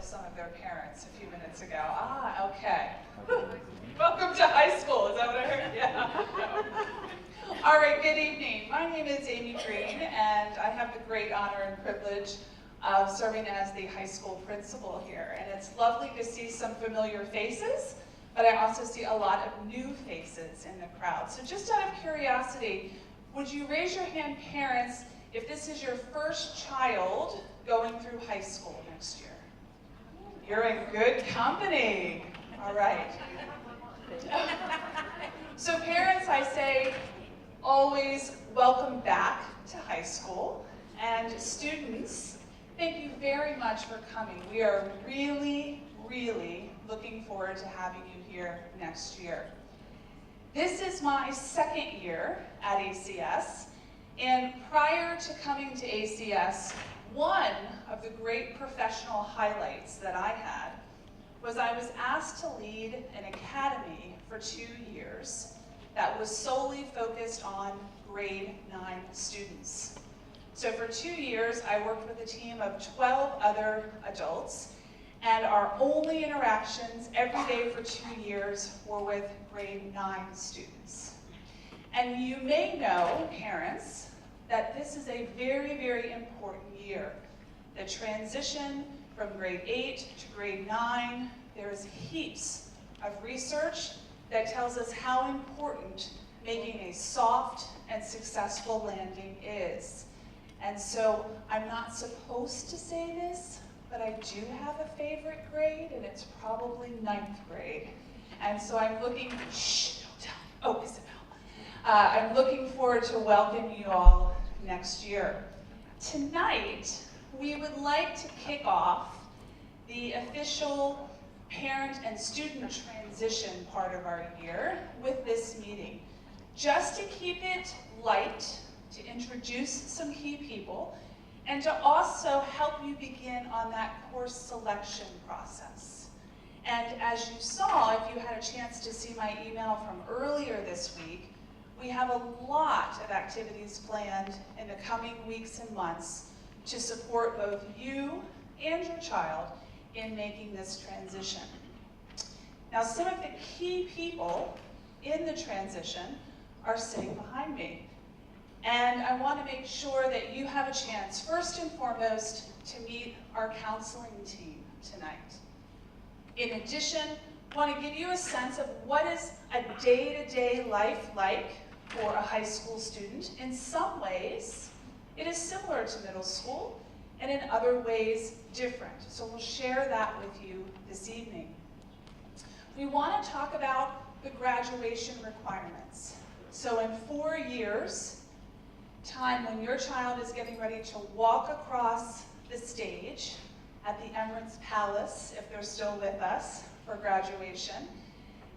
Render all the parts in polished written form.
of some of their parents a few minutes ago. Ah, okay. Welcome to high school, is that what I heard? Yeah. No. All right, good evening. My name is Amy Green, and I have the great honor and privilege of serving as the high school principal here. And it's lovely to see some familiar faces, but I also see a lot of new faces in the crowd. So just out of curiosity, would you raise your hand, parents, if this is your first child going through high school next year? You're in good company. All right. So parents, I say, always welcome back to high school. And students, thank you very much for coming. We are really, really looking forward to having you here next year. This is my second year at ACS, and prior to coming to ACS, one of the great professional highlights that I had was I was asked to lead an academy for 2 years that was solely focused on grade 9 students. So for 2 years, I worked with a team of 12 other adults, and our only interactions every day for 2 years were with grade 9 students. And you may know, parents, that this is a very, very important year. The transition from grade 8 to grade 9, there's heaps of research that tells us how important making a soft and successful landing is. And so I'm not supposed to say this, but I do have a favorite grade, and it's probably 9th grade. And so I'm looking, shh, don't tell. Oh, Isabel. I'm looking forward to welcoming you all next year. Tonight, we would like to kick off the official parent and student transition part of our year with this meeting. Just to keep it light, to introduce some key people, and to also help you begin on that course selection process. And as you saw, if you had a chance to see my email from earlier this week, we have a lot of activities planned in the coming weeks and months to support both you and your child in making this transition. Now, some of the key people in the transition are sitting behind me. And I want to make sure that you have a chance, first and foremost, to meet our counseling team tonight. In addition, I want to give you a sense of what is a day-to-day life like for a high school student. In some ways, it is similar to middle school, and in other ways, different. So we'll share that with you this evening. We want to talk about the graduation requirements. So in 4 years, time when your child is getting ready to walk across the stage at the Emirates Palace, if they're still with us for graduation,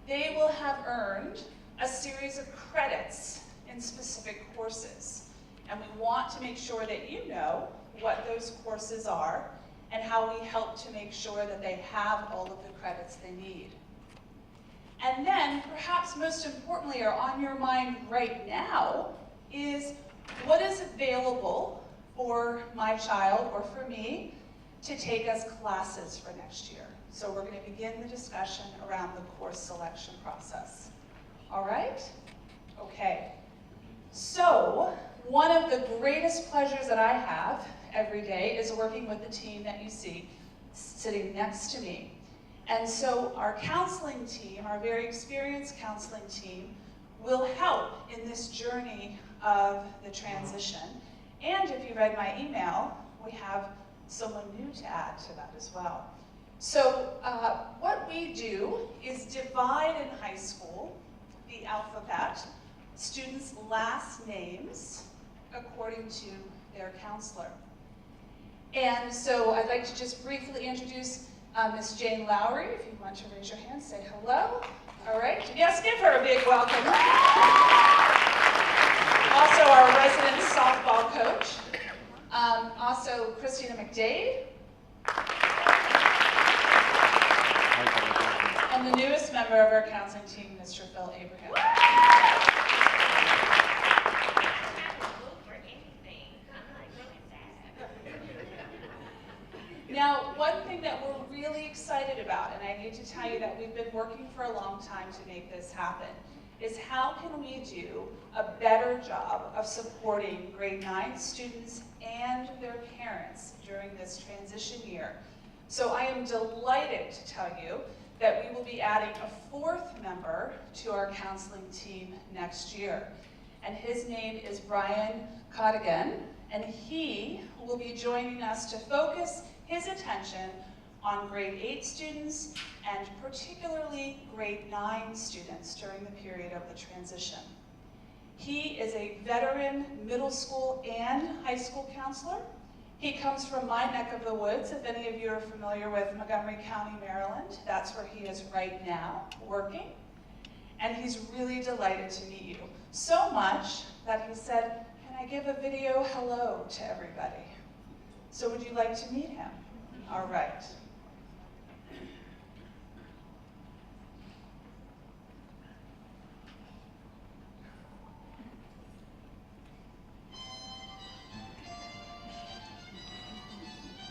they will have earned a series of credits in specific courses. And we want to make sure that you know what those courses are and how we help to make sure that they have all of the credits they need. And then, perhaps most importantly, or on your mind right now, is what is available for my child or for me to take as classes for next year. So we're going to begin the discussion around the course selection process. All right? Okay. So one of the greatest pleasures that I have every day is working with the team that you see sitting next to me. And so our counseling team, our very experienced counseling team, will help in this journey of the transition. And if you read my email, we have someone new to add to that as well. So what we do is divide in high school the alphabet, students' last names, according to their counselor. And so I'd like to just briefly introduce Ms. Jane Lowry. If you want to raise your hand, say hello. All right. Yes, give her a big welcome. Also our resident softball coach. Also Christina McDade. And the newest member of our counseling team, Mr. Phil Abraham. Now, one thing that that we're really excited about, and I need to tell you that we've been working for a long time to make this happen, is how can we do a better job of supporting grade 9 students and their parents during this transition year. So I am delighted to tell you that we will be adding a 4th member to our counseling team next year. And his name is Brian Codigan, and he will be joining us to focus his attention on grade 8 students and particularly grade 9 students during the period of the transition. He is a veteran middle school and high school counselor. He comes from my neck of the woods. If any of you are familiar with Montgomery County, Maryland, that's where he is right now working. And he's really delighted to meet you. So much that he said, "Can I give a video hello to everybody?" So would you like to meet him? All right.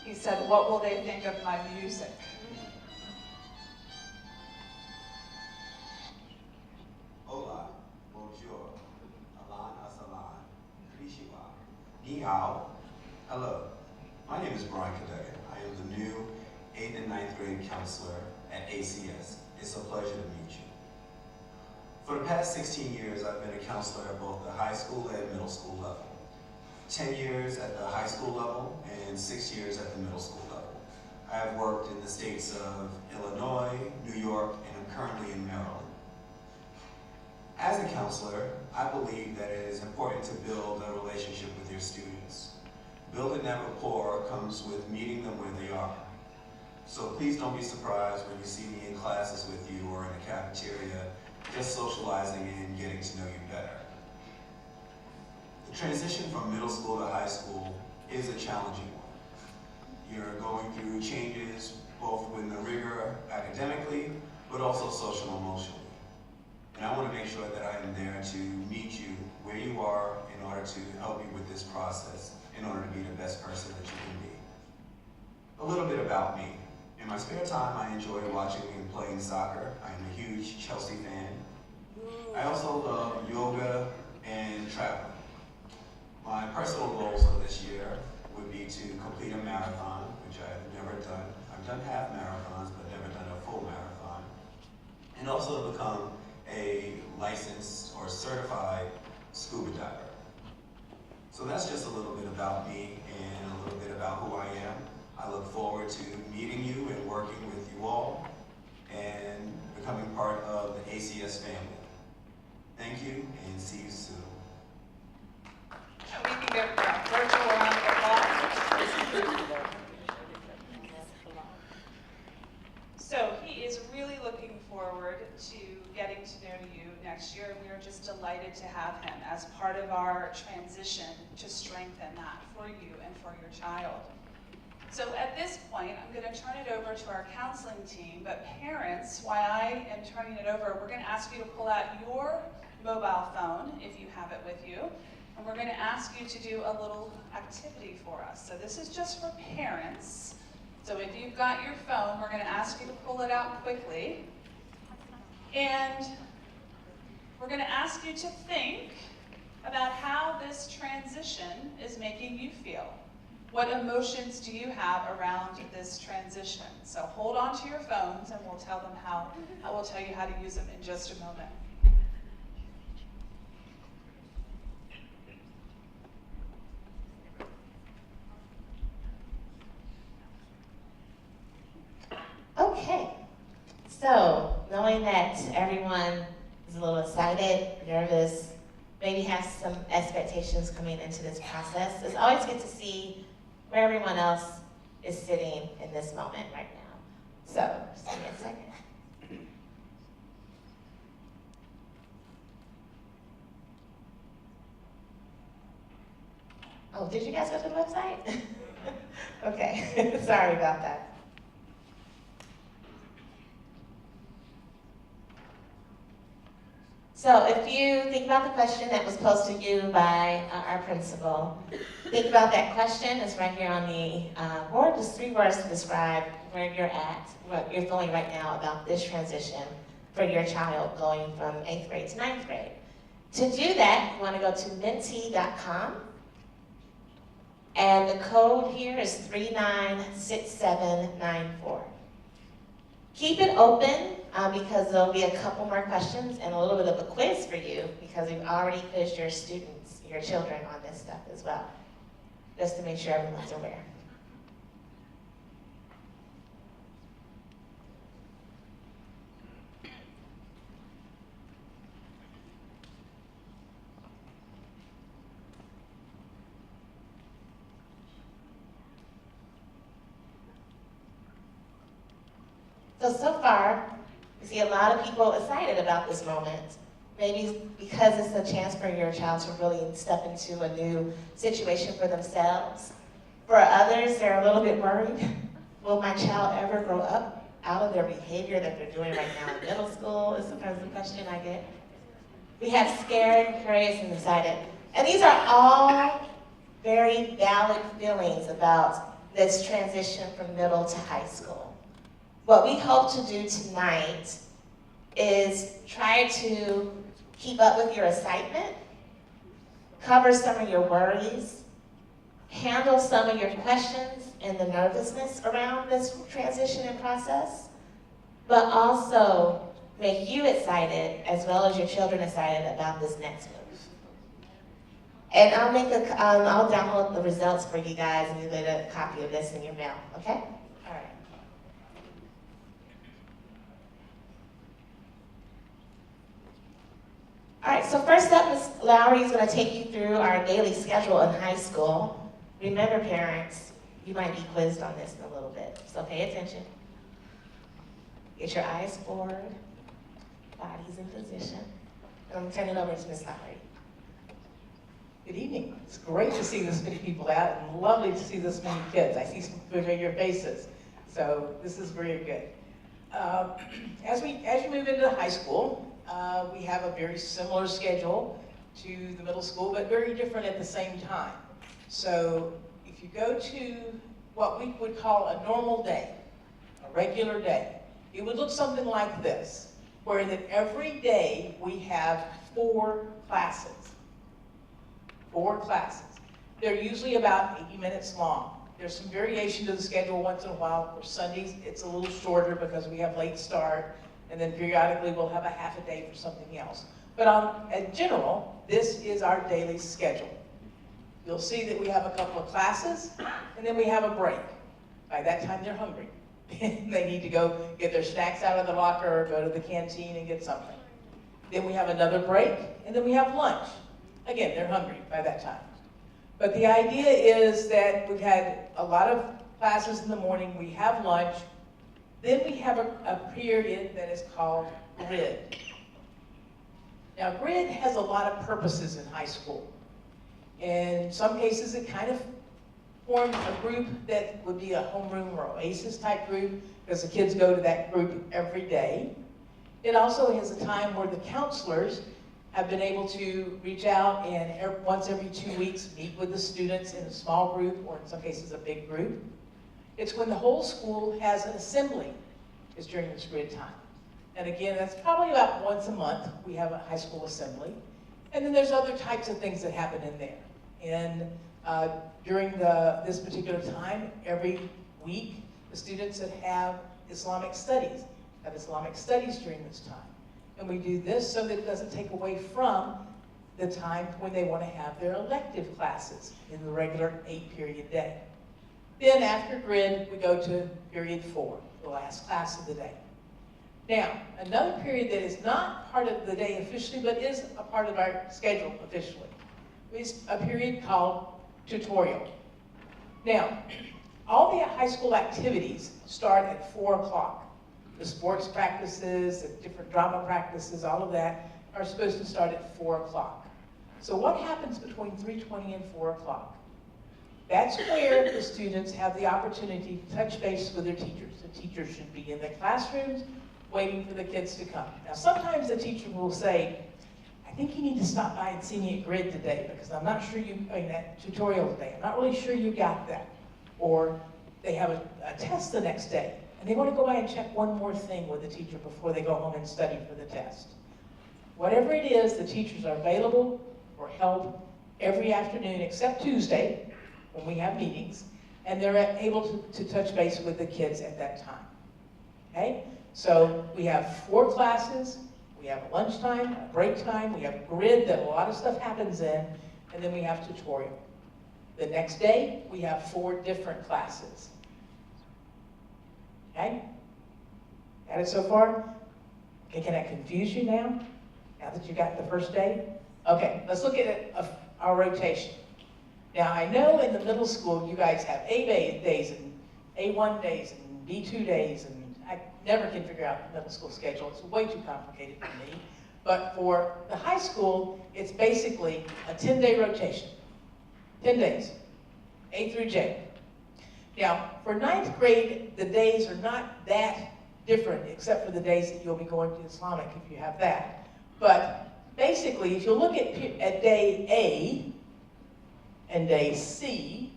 He said, "What will they think of my music?" Hola, bonjour, alan asalan, konnichiwa, ni hao. Hello, my name is Brian Codigan. I am the new 8th and 9th grade counselor at ACS. It's a pleasure to meet you. For the past 16 years, I've been a counselor at both the high school and middle school level. 10 years at the high school level and 6 years at the middle school level. I have worked in the states of Illinois, New York, and I'm currently in Maryland. As a counselor, I believe that it is important to build a relationship with your students. Building that rapport comes with meeting them where they are. So please don't be surprised when you see me in classes with you or in the cafeteria, just socializing and getting to know you better. The transition from middle school to high school is a challenging one. You're going through changes both with the rigor academically, but also social and emotionally. And I want to make sure that I am there to meet you where you are in order to help you with this process, in order to be the best person that you can be. A little bit about me. In my spare time, I enjoy watching and playing soccer. I am a huge Chelsea fan. I also love yoga and traveling. My personal goals for this year would be to complete a marathon, which I've never done. I've done half marathons, but never done a full marathon. And also to become a licensed or certified scuba diver. So that's just a little bit about me and a little bit about who I am. I look forward to meeting you and working with you all and becoming part of the ACS family. Thank you and see you soon. We can give a virtual round of applause. So he is really looking forward to getting to know you next year. We are just delighted to have him as part of our transition to strengthen that for you and for your child. So at this point, I'm going to turn it over to our counseling team, but parents, while I am turning it over, we're going to ask you to pull out your mobile phone, if you have it with you, and we're going to ask you to do a little activity for us. So this is just for parents. So if you've got your phone, we're going to ask you to pull it out quickly. And we're going to ask you to think about how this transition is making you feel. What emotions do you have around this transition? So hold on to your phones and we'll tell you how to use them in just a moment. Okay, so knowing that everyone is a little excited, nervous, maybe has some expectations coming into this process, it's always good to see where everyone else is sitting in this moment right now. So, just give me a second. Oh, did you guys go to the website? Okay, sorry about that. So if you think about the question that was posed to you by our principal, think about that question. It's right here on the board. Just 3 words to describe where you're at, what you're feeling right now about this transition for your child going from 8th grade to 9th grade. To do that, you want to go to menti.com, and the code here is 396794. Keep it open because there'll be a couple more questions and a little bit of a quiz for you because we've already quizzed your students, your children on this stuff as well, just to make sure everyone's aware. So far, we see a lot of people excited about this moment. Maybe because it's a chance for your child to really step into a new situation for themselves. For others, they're a little bit worried. Will my child ever grow up out of their behavior that they're doing right now in middle school? Is sometimes the question I get. We have scared, curious, and excited. And these are all very valid feelings about this transition from middle to high school. What we hope to do tonight is try to keep up with your excitement, cover some of your worries, handle some of your questions and the nervousness around this transition and process, but also make you excited as well as your children excited about this next move. And I'll download the results for you guys and you get a copy of this in your mail, okay? All right, so first up, Ms. Lowry is going to take you through our daily schedule in high school. Remember, parents, you might be quizzed on this in a little bit, so pay attention. Get your eyes forward, bodies in position. And I'm turning it over to Ms. Lowry. Good evening. It's great to see this many people out and lovely to see this many kids. I see some familiar faces, so this is very good. As you move into high school, we have a very similar schedule to the middle school, but very different at the same time. So if you go to what we would call a normal day, a regular day, it would look something like this, where that every day we have 4 classes. 4 classes. They're usually about 80 minutes long. There's some variation to the schedule once in a while. For Sundays, it's a little shorter because we have late start, and then periodically we'll have a half a day for something else. But in general, this is our daily schedule. You'll see that we have a couple of classes, and then we have a break. By that time, they're hungry. They need to go get their snacks out of the locker or go to the canteen and get something. Then we have another break, and then we have lunch. Again, they're hungry by that time. But the idea is that we've had a lot of classes in the morning, we have lunch, then we have a period that is called grid. Now, grid has a lot of purposes in high school. In some cases, it kind of forms a group that would be a homeroom or OASIS type group, because the kids go to that group every day. It also has a time where the counselors have been able to reach out and once every 2 weeks meet with the students in a small group, or in some cases a big group. It's when the whole school has an assembly, is during this grid time. And again, that's probably about once a month we have a high school assembly. And then there's other types of things that happen in there. And during this particular time, every week, the students that have Islamic studies during this time. And we do this so that it doesn't take away from the time when they want to have their elective classes in the regular 8-period day. Then after grid, we go to period 4, the last class of the day. Now, another period that is not part of the day officially, but is a part of our schedule officially, is a period called tutorial. Now, all the high school activities start at 4 o'clock. The sports practices, the different drama practices, all of that are supposed to start at 4 o'clock. So what happens between 3:20 and 4 o'clock? That's where the students have the opportunity to touch base with their teachers. The teachers should be in the classrooms waiting for the kids to come. Now sometimes the teacher will say, I think you need to stop by and see me at grid today because I'm not sure that tutorial today, I'm not really sure you got that. Or they have a test the next day and they want to go by and check one more thing with the teacher before they go home and study for the test. Whatever it is, the teachers are available for help every afternoon except Tuesday, when we have meetings, and they're able to touch base with the kids at that time. Okay? So we have 4 classes, we have lunchtime, a break time, we have grid that a lot of stuff happens in, and then we have tutorial. The next day, we have 4 different classes. Okay? Got it so far? Okay, can I confuse you now? Now that you got the first day? Okay, let's look at our rotation. Now, I know in the middle school, you guys have A days and A1 days and B2 days, and I never can figure out the middle school schedule. It's way too complicated for me. But for the high school, it's basically a 10-day rotation. 10 days, A through J. Now, for 9th grade, the days are not that different, except for the days that you'll be going to Islamic if you have that. But basically, if you look at day A, and day C,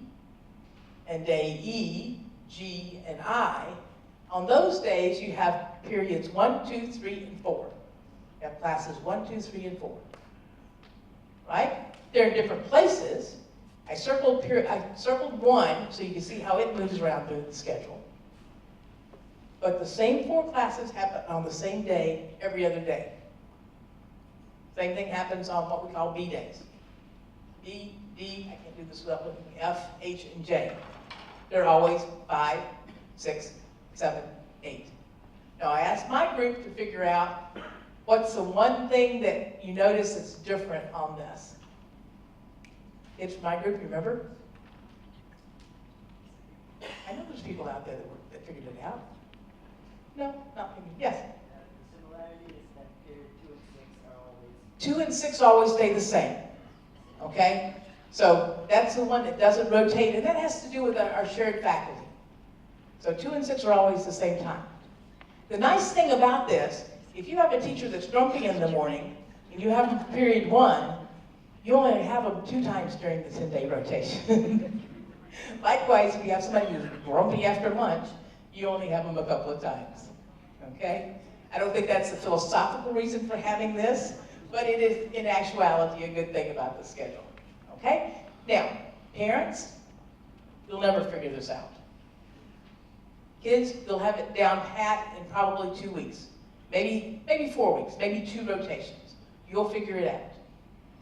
and day E, G, and I, on those days you have periods 1, 2, 3, and 4. You have classes 1, 2, 3, and 4. Right? They're in different places. I circled 1 so you can see how it moves around through the schedule. But the same 4 classes happen on the same day every other day. Same thing happens on what we call B days. B, D, I can't do this without looking, F, H, and J. They're always 5, 6, 7, 8. Now I asked my group to figure out what's the one thing that you notice that's different on this. It's my group, you remember? I know there's people out there that figured it out. No, not me. Yes? The similarity is that period 2 and 6 are always... 2 and 6 always stay the same. Okay? So that's the one that doesn't rotate, and that has to do with our shared faculty. So 2 and 6 are always the same time. The nice thing about this, if you have a teacher that's grumpy in the morning, and you have them for period 1, you only have them 2 times during the 10-day rotation. Likewise, if you have somebody who's grumpy after lunch, you only have them a couple of times. Okay? I don't think that's the philosophical reason for having this, but it is, in actuality, a good thing about the schedule. Okay? Now, parents, you'll never figure this out. Kids, you'll have it down pat in probably 2 weeks. Maybe 4 weeks, maybe 2 rotations. You'll figure it out.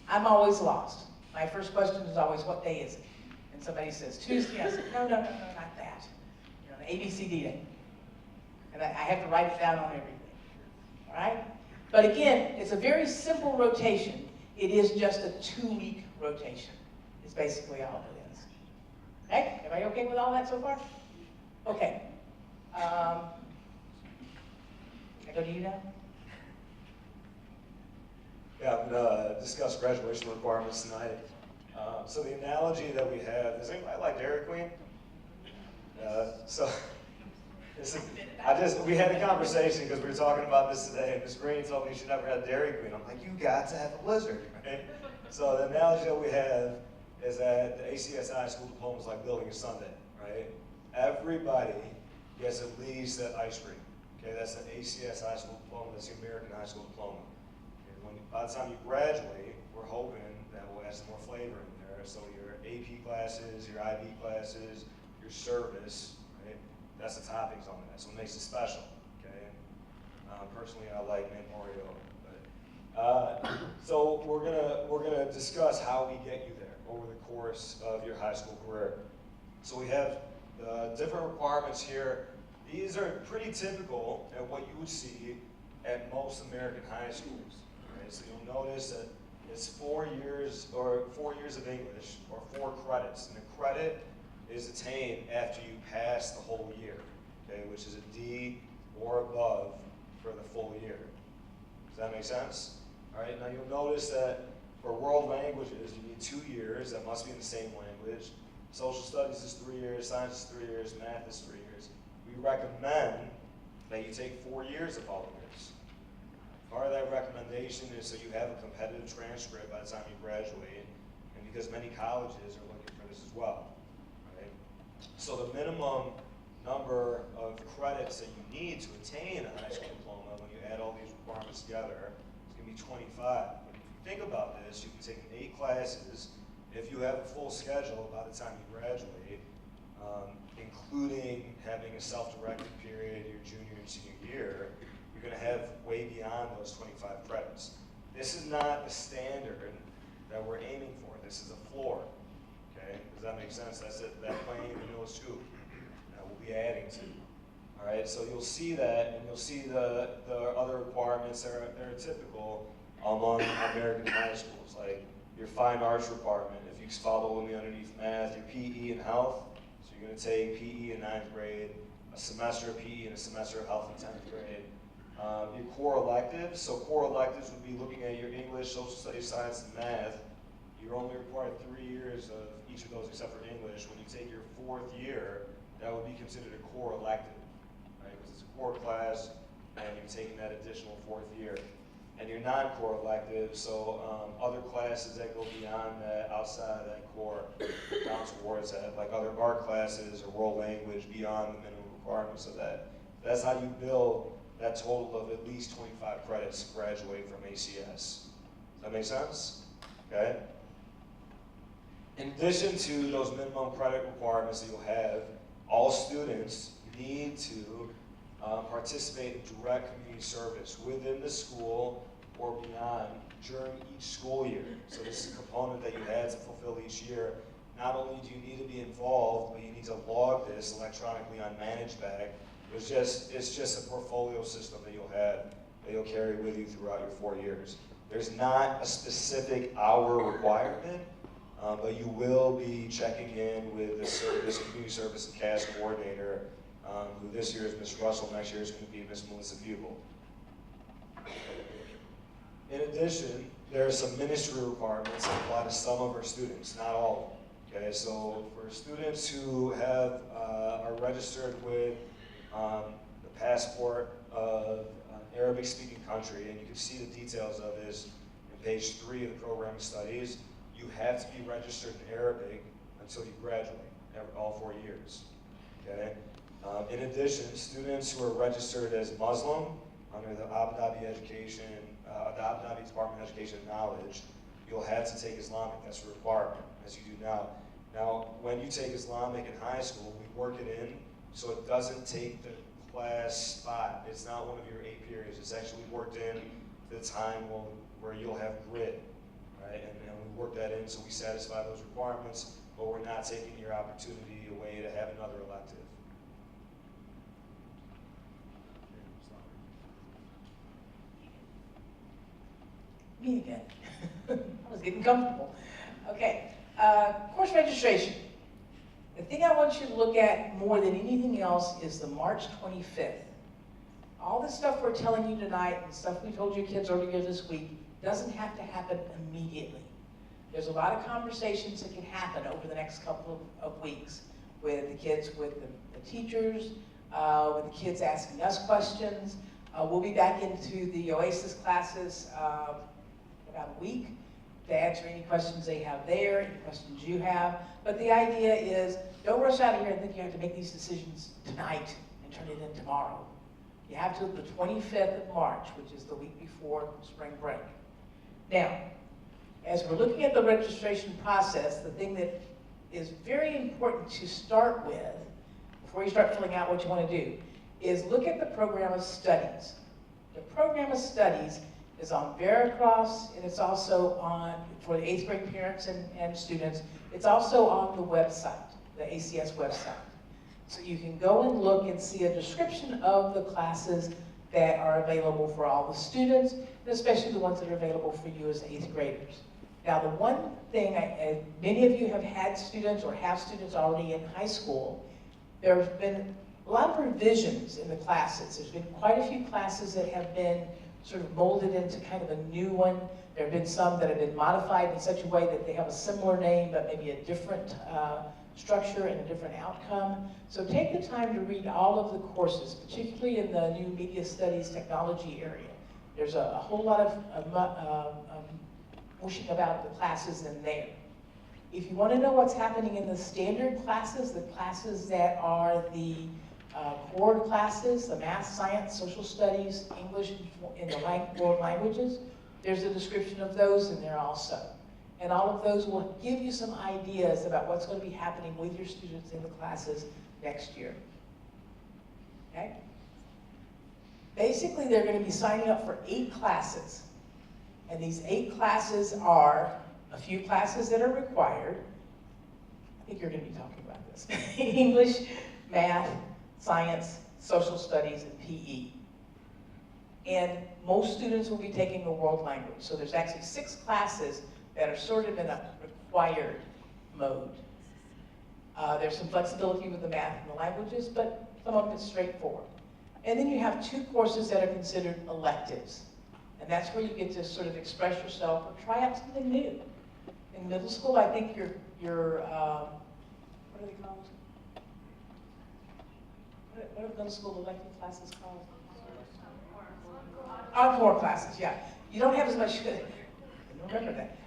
I'm always lost. My first question is always, what day is it? And somebody says, Tuesday. I say, no, not that. You know, the ABCD day. And I have to write it down on everything. All right? But again, it's a very simple rotation. It is just a 2-week rotation. It's basically all it is. Okay? Everybody okay with all that so far? Okay. Can I go to you now? Yeah, I'm going to discuss graduation requirements tonight. So the analogy that we have, does anybody like Dairy Queen? We had a conversation because we were talking about this today, and Ms. Green told me she never had Dairy Queen. I'm like, you got to have a Blizzard, right? So the analogy that we have is that the ACSI school diploma is like building a sundae, right? Everybody gets at least that ice cream. Okay, that's the ACSI school diploma, that's the American high school diploma. Okay, by the time you graduate, we're hoping that we'll add some more flavor in there. So your AP classes, your IB classes, your service, right? That's the toppings on that, so it makes it special, okay? Personally, I like mint Oreo, but so we're gonna discuss how we get you there over the course of your high school career. So we have different requirements here. These are pretty typical at what you would see at most American high schools. Right? So you'll notice that it's 4 years of English, or 4 credits, and a credit is attained after you pass the whole year, okay, which is a D or above for the full year. Does that make sense? All right, now you'll notice that for world languages, you need 2 years, that must be in the same language. Social studies is 3 years, science is 3 years, math is 3 years. We recommend that you take 4 years of all of this. Part of that recommendation is so you have a competitive transcript by the time you graduate, and because many colleges are looking for this as well. So the minimum number of credits that you need to attain a high school diploma when you add all these requirements together. It's going to be 25. But if you think about this, you can take 8 classes. If you have a full schedule by the time you graduate, including having a self-directed period your junior and senior year, you're going to have way beyond those 25 credits. This is not the standard that we're aiming for. This is a floor. Okay? Does that make sense? That's it. That plane in the middle is hoop that we'll be adding to. All right. So you'll see that, and you'll see the other requirements that are typical among American high schools, like your fine arts requirement. If you follow me underneath math, your PE and health. So you're going to take PE in 9th grade, a semester of PE and a semester of health in 10th grade. Your core electives. So core electives would be looking at your English, social studies, science, and math. You're only required 3 years of each of those except for English. When you take your 4th year, that would be considered a core elective, right? Because it's a core class, and you're taking that additional 4th year. And your non-core electives, so other classes that go beyond that, outside of that core, down towards that, like other art classes or world language beyond the minimum requirements of that. That's how you build that total of at least 25 credits to graduate from ACS. Does that make sense? Okay? In addition to those minimum credit requirements that you'll have, all students need to participate in direct community service within the school or beyond during each school year. So this is a component that you had to fulfill each year. Not only do you need to be involved, but you need to log this electronically on ManageBag. It's just a portfolio system that you'll have, that you'll carry with you throughout your 4 years. There's not a specific hour requirement, but you will be checking in with the service, community service and CAS coordinator, who this year is Ms. Russell, next year is going to be Ms. Melissa Bugle. In addition, there are some ministry requirements that apply to some of our students, not all of them. Okay, so for students who have are registered with the passport of an Arabic-speaking country, and you can see the details of this in page 3 of the program studies, you have to be registered in Arabic until you graduate, all 4 years. Okay. In addition, students who are registered as Muslim under the Abu Dhabi Department of Education and Knowledge, you'll have to take Islamic. That's a requirement, as you do now. Now, when you take Islamic in high school, we work it in so it doesn't take the class spot. It's not one of your 8 periods. It's actually worked in the time where you'll have grid, right? And we work that in so we satisfy those requirements, but we're not taking your opportunity away to have another elective. Me again. I was getting comfortable. Okay, course registration. The thing I want you to look at more than anything else is the March 25th. All the stuff we're telling you tonight and stuff we told your kids earlier this week doesn't have to happen immediately. There's a lot of conversations that can happen over the next couple of weeks with the kids, with the teachers, with the kids asking us questions. We'll be back into the OASIS classes about a week to answer any questions they have there, any questions you have. But the idea is, don't rush out of here and think you have to make these decisions tonight and turn it in tomorrow. You have till the 25th of March, which is the week before spring break. Now, as we're looking at the registration process, the thing that is very important to start with, before you start filling out what you want to do, is look at the program of studies. The program of studies is on Veracross, and it's also on, for the 8th grade parents and students, it's also on the website, the ACS website. So you can go and look and see a description of the classes that are available for all the students, and especially the ones that are available for you as 8th graders. Now the one thing, many of you have had students or have students already in high school, there's been a lot of revisions in the classes. There's been quite a few classes that have been sort of molded into kind of a new one. There have been some that have been modified in such a way that they have a similar name, but maybe a different structure and a different outcome. So take the time to read all of the courses, particularly in the new media studies technology area. There's a whole lot of pushing about the classes in there. If you want to know what's happening in the standard classes, the classes that are the core classes, the math, science, social studies, English, in the world languages. There's a description of those in there also. And all of those will give you some ideas about what's going to be happening with your students in the classes next year. Okay? Basically, they're going to be signing up for 8 classes. And these 8 classes are a few classes that are required. I think you're going to be talking about this. English, math, science, social studies, and PE. And most students will be taking a world language. So there's actually 6 classes that are sort of in a required mode. There's some flexibility with the math and the languages, but some of it's straightforward. And then you have 2 courses that are considered electives. And that's where you get to sort of express yourself or try out something new. In middle school, I think your what are they called? What are middle school elective classes called? Encore classes, yeah. You don't have as much, I don't remember that.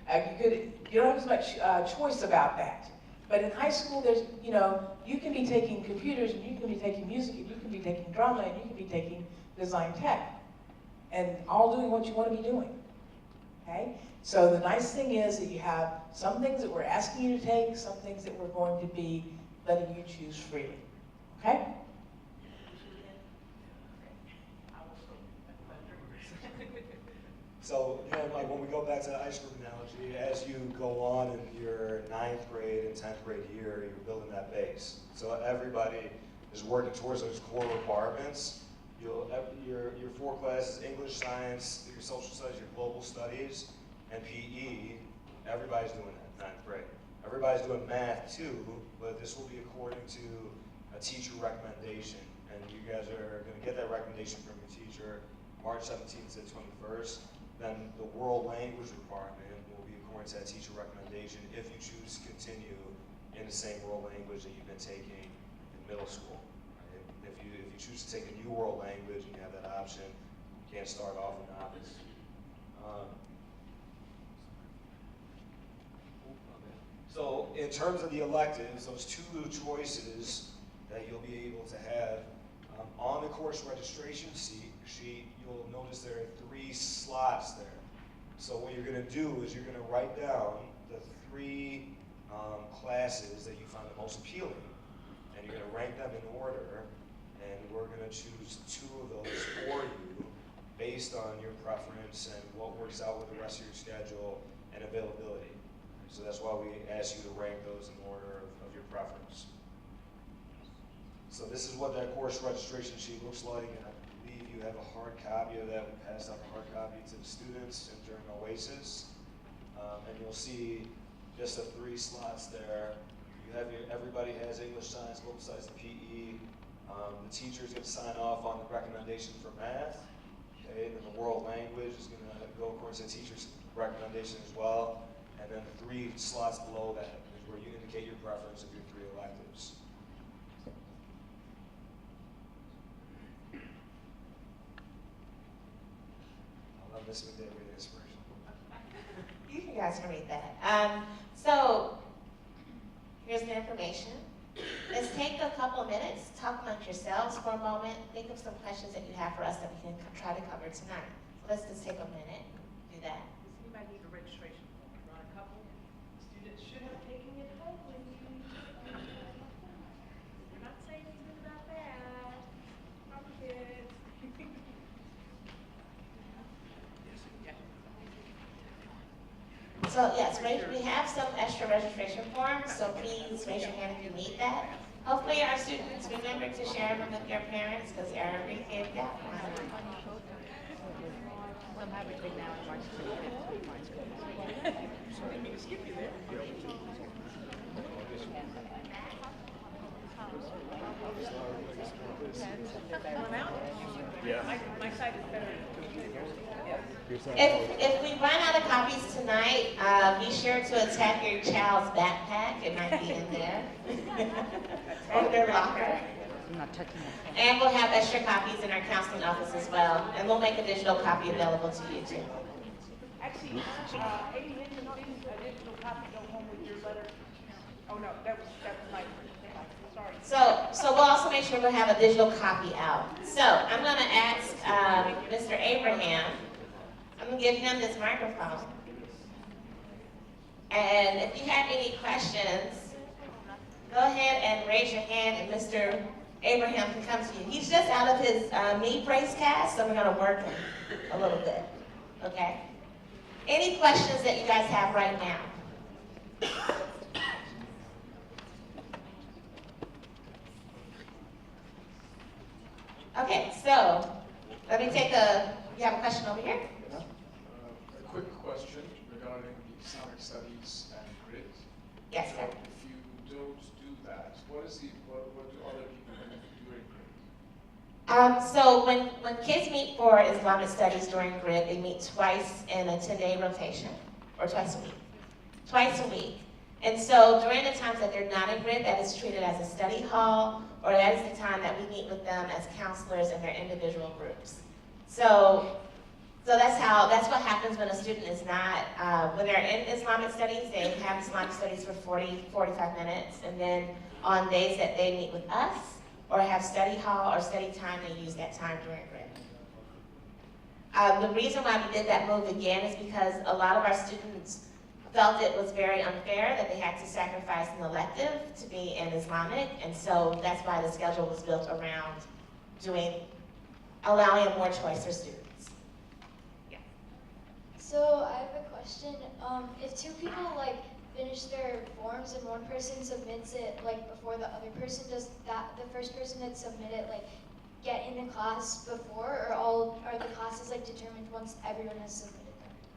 You don't have as much choice about that. But in high school, there's, you can be taking computers, and you can be taking music, and you can be taking drama, and you can be taking design tech. And all doing what you want to be doing, okay? So the nice thing is that you have some things that we're asking you to take, some things that we're going to be letting you choose freely, okay? So, like when we go back to the ice cream analogy, as you go on in your 9th grade and 10th grade year, you're building that base. So everybody is working towards those core requirements. Your 4 classes, English, science, your social studies, your global studies, and PE, everybody's doing that in 9th grade. Everybody's doing math too, but this will be according to a teacher recommendation. And you guys are going to get that recommendation from your teacher March 17th to 21st. Then the world language requirement will be according to that teacher recommendation if you choose to continue in the same world language that you've been taking in middle school. Right? If you choose to take a new world language and you have that option, you can't start off in the opposite. So in terms of the electives, those 2 choices that you'll be able to have on the course registration sheet, you'll notice there are 3 slots there. So what you're going to do is you're going to write down the 3 classes that you find the most appealing, and you're going to rank them in order, and we're going to choose 2 of those for you based on your preference and what works out with the rest of your schedule and availability. So that's why we ask you to rank those in order of your preference. So this is what that course registration sheet looks like, and I believe you have a hard copy of that. We passed out a hard copy to the students and during Oasis. And you'll see just the 3 slots there. You have everybody has English, science, global studies, and PE. The teacher is going to sign off on the recommendation for math. Okay, and then the world language is going to go according to the teacher's recommendation as well. And then the 3 slots below that is where you indicate your preference of your 3 electives. Miss McDade with inspiration. You guys can read that. So here's the information. Let's take a couple of minutes, talk amongst yourselves for a moment, think of some questions that you have for us that we can try to cover tonight. So let's just take a minute, do that. Does anybody need a registration form? Run a couple? Students should have taken it hopefully. We're not saying anything about that. Proper kids. So yes, we have some extra registration forms, so please raise your hand if you need that. Hopefully our students remember to share them with your parents, because every kid got one. We'll have it now in March 25th. So we need to skip you there. Yeah. My side is better. If we run out of copies tonight, be sure to attack your child's backpack. It might be in there. Or their locker. I'm not touching it. And we'll have extra copies in our counseling office as well. And we'll make a digital copy available to you too. Actually, 80 minutes, a digital copy go home with your letter. Oh no, that was my, sorry. So we'll also make sure we'll have a digital copy out. So I'm gonna ask Mr. Abraham, I'm gonna give him this microphone. And if you have any questions, go ahead and raise your hand and Mr. Abraham can come to you. He's just out of his knee brace cast, so we're gonna work him a little bit, okay? Any questions that you guys have right now? Okay, so let me take you have a question over here? A quick question regarding the Islamic studies and grid. Yes, So sir. if you don't do that, what do other people benefit during grid? So when kids meet for Islamic studies during grid, they meet twice in a 10-day rotation, or twice a week. Twice a week. And so during the times that they're not in grid, that is treated as a study hall, or that is the time that we meet with them as counselors in their individual groups. So that's what happens when a student is not, when they're in Islamic studies, they have Islamic studies for 40, 45 minutes, and then on days that they meet with us, or have study hall or study time, they use that time during grid. The reason why we did that move again is because a lot of our students felt it was very unfair that they had to sacrifice an elective to be in Islamic, and so that's why the schedule was built around allowing more choice for students. Yeah. So I have a question. If two people like finish their forms and one person submits it like before the other person, does the first person that submitted like get in the class before, or are the classes like determined once everyone has submitted them?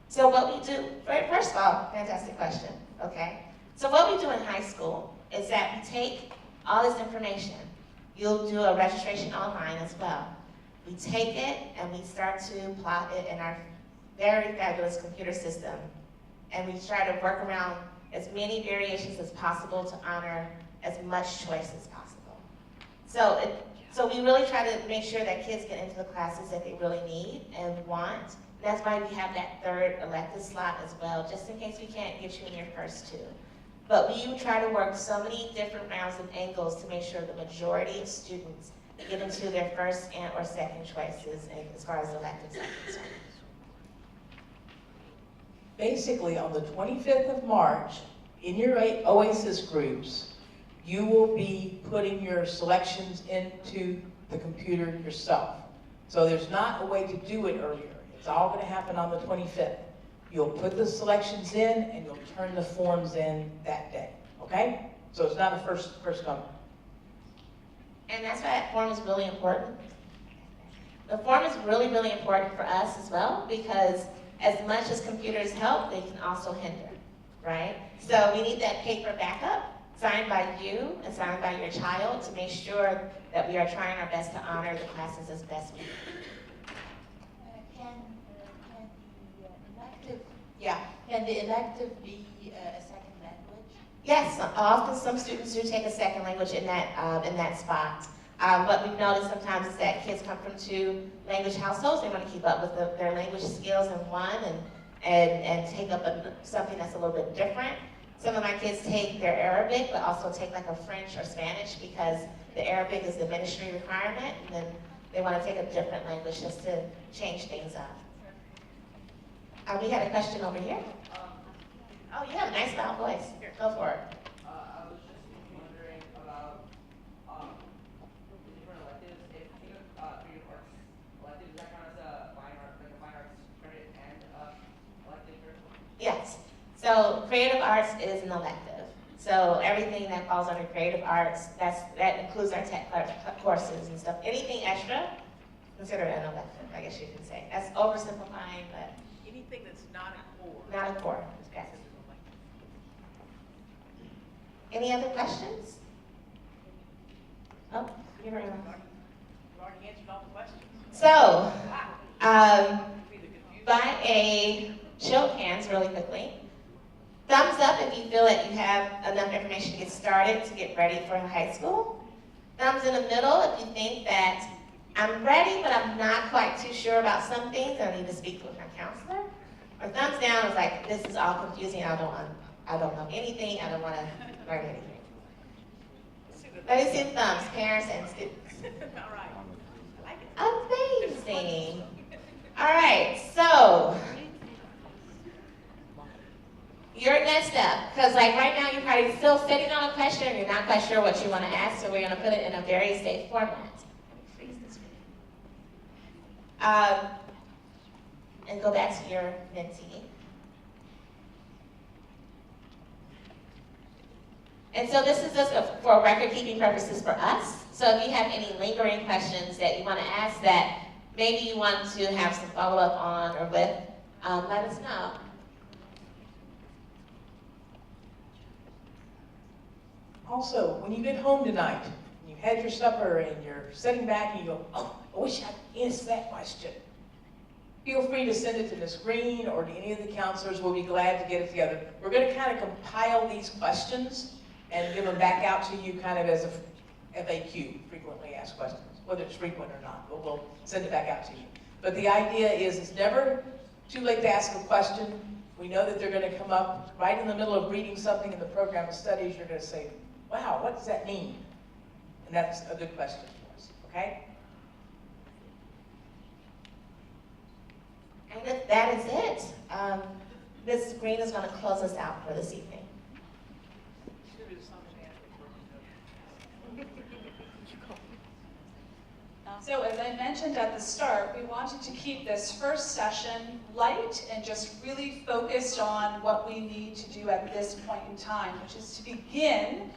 So what we do, first of all, fantastic question, okay? So what we do in high school is that we take all this information. You'll do a registration online as well. We take it and we start to plot it in our very fabulous computer system. And we try to work around as many variations as possible to honor as much choice as possible. So we really try to make sure that kids get into the classes that they really need and want. And that's why we have that third elective slot as well, just in case we can't get you in your first two. But we try to work so many different rounds and angles to make sure the majority of students get into their first and or second choices as far as electives are concerned. Basically, on the 25th of March, in your OASIS groups, you will be putting your selections into the computer yourself. So there's not a way to do it earlier. It's all going to happen on the 25th. You'll put the selections in and you'll turn the forms in that day, okay? So it's not a first come. And that's why that form is really important. The form is really, really important for us as well, because as much as computers help, they can also hinder, right? So we need that paper backup signed by you and signed by your child to make sure that we are trying our best to honor the classes as best we can. Can the elective be a second language? Yes, often some students do take a second language in that spot. What we've noticed sometimes is that kids come from two language households. They want to keep up with their language skills in one and take up something that's a little bit different. Some of my kids take their Arabic, but also take like a French or Spanish because the Arabic is the ministry requirement, and then they want to take a different language just to change things up. We had a question over here. Oh, you have a nice loud voice. Go for it. I was just wondering about different electives. If you think of creative arts elective, does that count as a fine arts credit and elective? Yes. So creative arts is an elective. So everything that falls under creative arts, that includes our tech courses and stuff. Anything extra, consider it an elective, I guess you could say. That's oversimplifying, but Anything that's not a core. not a core. Yes. Any other questions? Oh, you're right. You already answered all the questions. So, Wow. Be the confusion. by a show of hands really quickly. Thumbs up if you feel that you have enough information to get started, to get ready for high school. Thumbs in the middle if you think that I'm ready, but I'm not quite too sure about some things and I need to speak with my counselor. Or thumbs down is like, this is all confusing, I don't know anything, I don't want to learn anything. Let me see the thumbs, parents and students. All right. I like it. Amazing. All right, so your next step, because like right now you're probably still sitting on a question and you're not quite sure what you want to ask, so we're going to put it in a very safe format. Let me freeze this screen. And go back to your mentee. And so this is just for record-keeping purposes for us. So if you have any lingering questions that you want to ask that maybe you want to have some follow-up on or with, let us know. Also, when you get home tonight, and you had your supper and you're sitting back and you go, oh, I wish I'd asked that question. Feel free to send it to Ms. Green or to any of the counselors. We'll be glad to get it together. We're going to kind of compile these questions and give them back out to you kind of as a FAQ, frequently asked questions, whether it's frequent or not, but we'll send it back out to you. But the idea is it's never too late to ask a question. We know that they're going to come up right in the middle of reading something in the program of studies. You're going to say, wow, what does that mean? And that's a good question for us, okay? And if that is it, Ms. Green is going to close us out for this evening. So as I mentioned at the start, we wanted to keep this first session light and just really focused on what we need to do at this point in time, which is to begin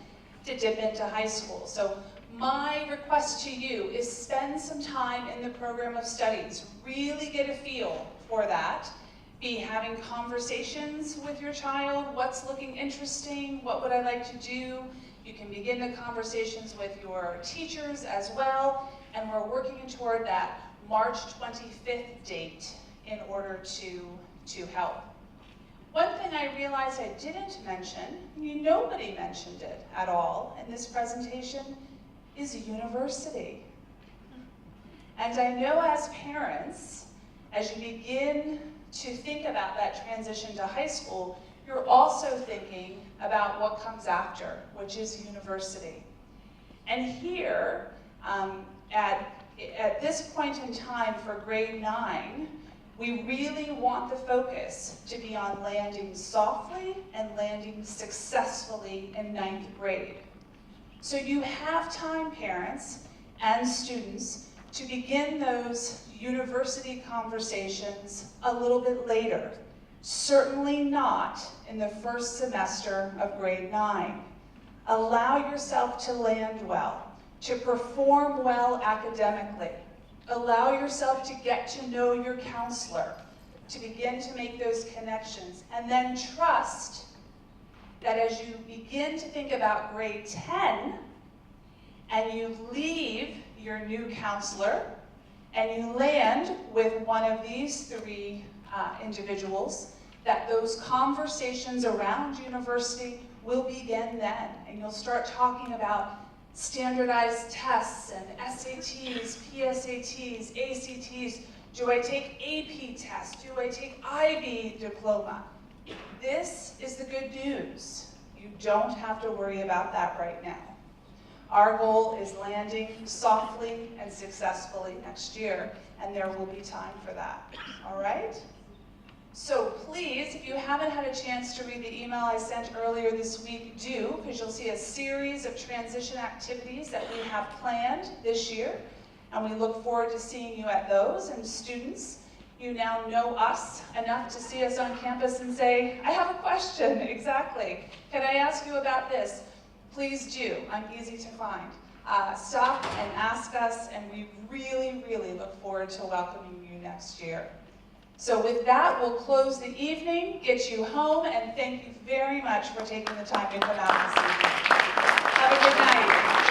to dip into high school. So my request to you is spend some time in the program of studies. Really get a feel for that. Be having conversations with your child. What's looking interesting? What would I like to do? You can begin the conversations with your teachers as well. And we're working toward that March 25th date in order to help. One thing I realized I didn't mention, nobody mentioned it at all in this presentation, is a university. And I know as parents, as you begin to think about that transition to high school, you're also thinking about what comes after, which is university. And here, at this point in time for grade 9, we really want the focus to be on landing softly and landing successfully in 9th grade. So you have time, parents and students, to begin those university conversations a little bit later. Certainly not in the first semester of grade 9. Allow yourself to land well, to perform well academically. Allow yourself to get to know your counselor, to begin to make those connections, and then trust that as you begin to think about grade 10, and you leave your new counselor, and you land with one of these 3 individuals, that those conversations around university will begin then, and you'll start talking about standardized tests and SATs, PSATs, ACTs. Do I take AP tests? Do I take IB diploma? This is the good news. You don't have to worry about that right now. Our goal is landing softly and successfully next year, and there will be time for that, all right? So please, if you haven't had a chance to read the email I sent earlier this week, do, because you'll see a series of transition activities that we have planned this year, and we look forward to seeing you at those. And students, you now know us enough to see us on campus and say, I have a question, exactly. Can I ask you about this? Please do, I'm easy to find. Stop and ask us, and we really, really look forward to welcoming you next year. So with that, we'll close the evening, get you home, and thank you very much for taking the time to come out this evening. Have a good night.